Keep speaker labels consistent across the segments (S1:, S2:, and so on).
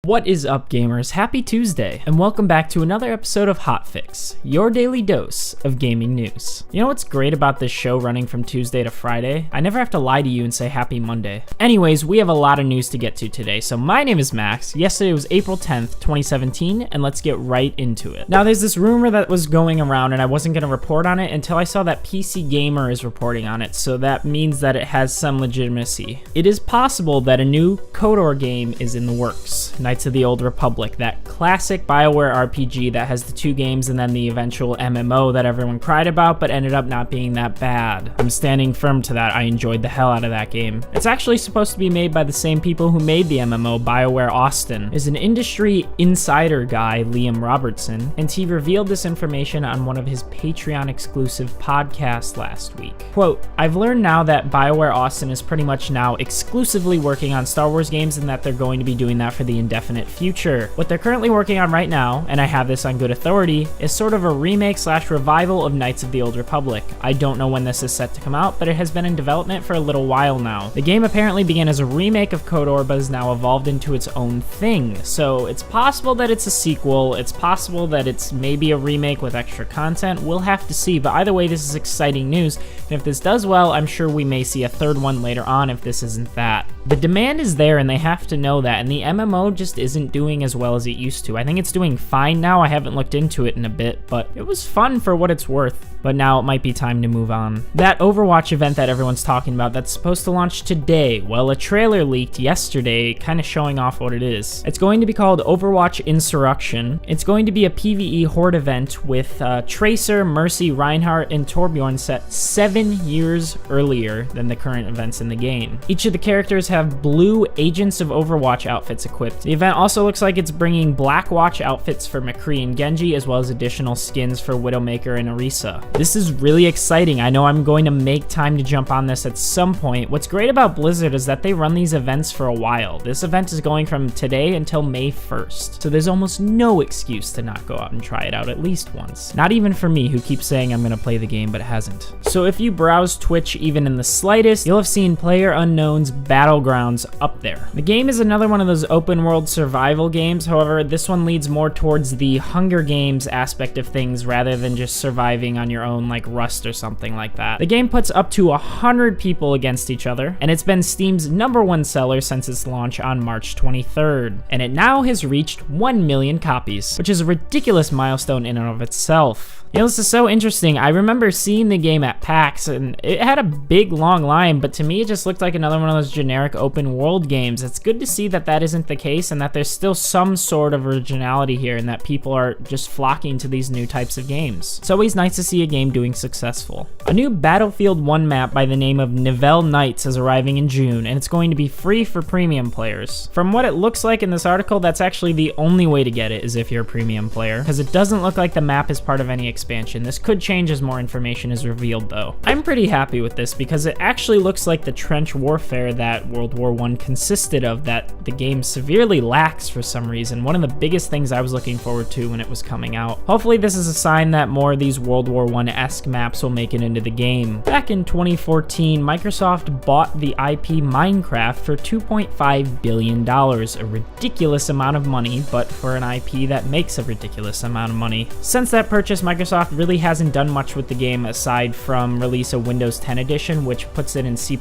S1: What is up, gamers? Happy Tuesday, and welcome back to another episode of Hotfix, your daily dose of gaming news. You know what's great about this show running from Tuesday to Friday? I never have to lie to you and say happy Monday. Anyways, we have a lot of news to get to today, so my name is Max. Yesterday was April 10th, 2017, and let's get right into it. Now, there's this rumor that was going around, and I wasn't going to report on it until I saw that PC Gamer is reporting on it, so that means that it has some legitimacy. It is possible that a new KOTOR game is in the works. Knights of the Old Republic, that classic BioWare RPG that has the two games and then the eventual MMO that everyone cried about but ended up not being that bad. I'm standing firm to that. I enjoyed the hell out of that game. It's actually supposed to be made by the same people who made the MMO, BioWare Austin. Is an industry insider guy, Liam Robertson, and he revealed this information on one of his Patreon exclusive podcasts last week. Quote, "I've learned now that BioWare Austin is pretty much now exclusively working on Star Wars games and that they're going to be doing that for the indefinite future. What they're currently working on right now, and I have this on good authority, is sort of a remake/revival of Knights of the Old Republic. I don't know when this is set to come out, but it has been in development for a little while now. The game apparently began as a remake of KOTOR, but has now evolved into its own thing. So it's possible that it's a sequel, it's possible that it's maybe a remake with extra content, we'll have to see, but either way, this is exciting news, and if this does well, I'm sure we may see a third one later on if this isn't that. The demand is there, and they have to know that, and the MMO just isn't doing as well as it used to. I think it's doing fine now. I haven't looked into it in a bit, but it was fun for what it's worth. But now it might be time to move on. That Overwatch event that everyone's talking about that's supposed to launch today, well, a trailer leaked yesterday kind of showing off what it is. It's going to be called Overwatch Insurrection. It's going to be a PvE horde event with Tracer, Mercy, Reinhardt, and Torbjorn set 7 years earlier than the current events in the game. Each of the characters have blue Agents of Overwatch outfits equipped. The event also looks like it's bringing Black Watch outfits for McCree and Genji, as well as additional skins for Widowmaker and Orisa. This is really exciting. I know I'm going to make time to jump on this at some point. What's great about Blizzard is that they run these events for a while. This event is going from today until May 1st, so there's almost no excuse to not go out and try it out at least once. Not even for me, who keeps saying I'm going to play the game but hasn't. So if you browse Twitch even in the slightest, you'll have seen PlayerUnknown's Battlegrounds up there. The game is another one of those open world survival games. However, this one leads more towards the Hunger Games aspect of things rather than just surviving on your own like Rust or something like that. The game puts up to 100 people against each other, and it's been Steam's #1 seller since its launch on March 23rd, and it now has reached 1 million copies, which is a ridiculous milestone in and of itself. You know, this is so interesting. I remember seeing the game at PAX, and it had a big, long line, but to me, it just looked like another one of those generic open world games. It's good to see that that isn't the case, and that there's still some sort of originality here, and that people are just flocking to these new types of games. It's always nice to see a game doing successful. A new Battlefield 1 map by the name of Nivelle Nights is arriving in June, and it's going to be free for premium players. From what it looks like in this article, that's actually the only way to get it, is if you're a premium player, because it doesn't look like the map is part of any expansion. This could change as more information is revealed, though. I'm pretty happy with this because it actually looks like the trench warfare that World War I consisted of that the game severely lacks for some reason. One of the biggest things I was looking forward to when it was coming out. Hopefully this is a sign that more of these World War I-esque maps will make it into the game. Back in 2014, Microsoft bought the IP Minecraft for $2.5 billion, a ridiculous amount of money, but for an IP that makes a ridiculous amount of money. Since that purchase, Microsoft really hasn't done much with the game aside from release a Windows 10 edition, which puts it in C++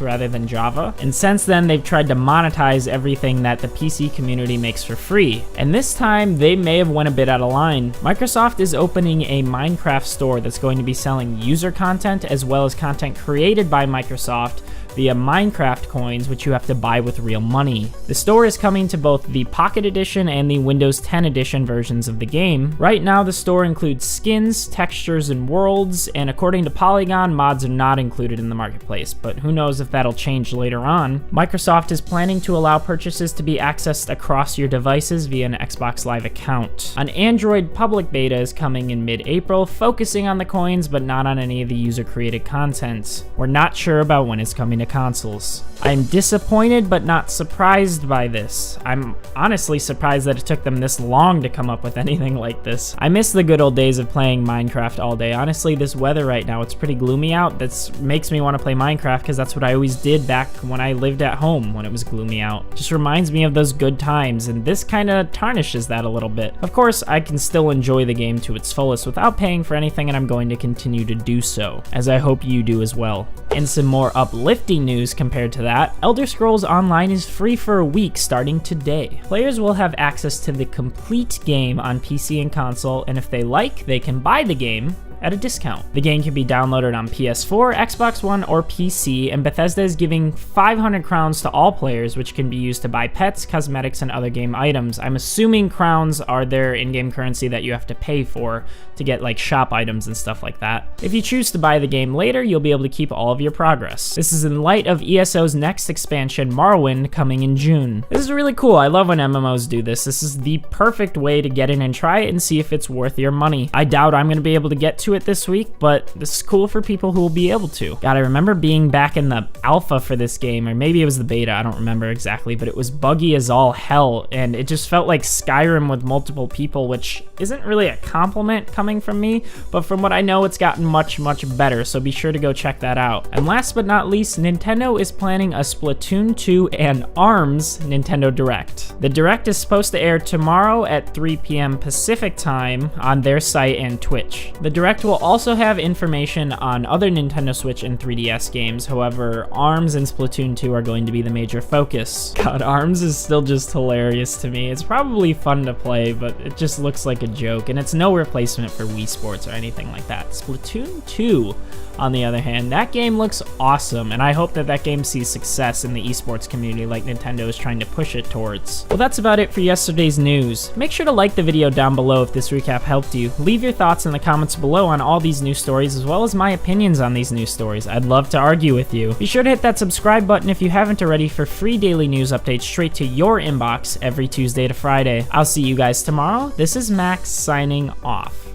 S1: rather than Java. And since then, they've tried to monetize everything that the PC community makes for free. And this time, they may have went a bit out of line. Microsoft is opening a Minecraft store that's going to be selling user content as well as content created by Microsoft via Minecraft coins, which you have to buy with real money. The store is coming to both the Pocket Edition and the Windows 10 Edition versions of the game. Right now, the store includes skins, textures, and worlds, and according to Polygon, mods are not included in the marketplace, but who knows if that'll change later on. Microsoft is planning to allow purchases to be accessed across your devices via an Xbox Live account. An Android public beta is coming in mid-April, focusing on the coins, but not on any of the user-created content. We're not sure about when it's coming to to consoles. I'm disappointed but not surprised by this. I'm honestly surprised that it took them this long to come up with anything like this. I miss the good old days of playing Minecraft all day. Honestly, this weather right now, it's pretty gloomy out. That makes me want to play Minecraft because that's what I always did back when I lived at home when it was gloomy out. Just reminds me of those good times, and this kind of tarnishes that a little bit. Of course, I can still enjoy the game to its fullest without paying for anything, and I'm going to continue to do so, as I hope you do as well. And some more uplifting news compared to that, Elder Scrolls Online is free for a week starting today. Players will have access to the complete game on PC and console, and if they like, they can buy the game at a discount. The game can be downloaded on PS4, Xbox One, or PC, and Bethesda is giving 500 crowns to all players, which can be used to buy pets, cosmetics, and other game items. I'm assuming crowns are their in-game currency that you have to pay for to get like shop items and stuff like that. If you choose to buy the game later, you'll be able to keep all of your progress. This is in light of ESO's next expansion, Morrowind, coming in June. This is really cool. I love when MMOs do this. This is the perfect way to get in and try it and see if it's worth your money. I doubt I'm gonna be able to get to it this week, but this is cool for people who will be able to. God, I remember being back in the alpha for this game, or maybe it was the beta, I don't remember exactly, but it was buggy as all hell, and it just felt like Skyrim with multiple people, which isn't really a compliment coming from me, but from what I know, it's gotten much, much better, so be sure to go check that out. And last but not least, Nintendo is planning a Splatoon 2 and ARMS Nintendo Direct. The Direct is supposed to air tomorrow at 3 p.m. Pacific time on their site and Twitch. The Direct will also have information on other Nintendo Switch and 3DS games, however, ARMS and Splatoon 2 are going to be the major focus. God, ARMS is still just hilarious to me. It's probably fun to play, but it just looks like a joke, and it's no replacement for Wii Sports or anything like that. Splatoon 2, on the other hand, that game looks awesome, and I hope that that game sees success in the esports community like Nintendo is trying to push it towards. Well, that's about it for yesterday's news. Make sure to like the video down below if this recap helped you. Leave your thoughts in the comments below on all these news stories, as well as my opinions on these news stories. I'd love to argue with you. Be sure to hit that subscribe button if you haven't already for free daily news updates straight to your inbox every Tuesday to Friday. I'll see you guys tomorrow. This is Max signing off.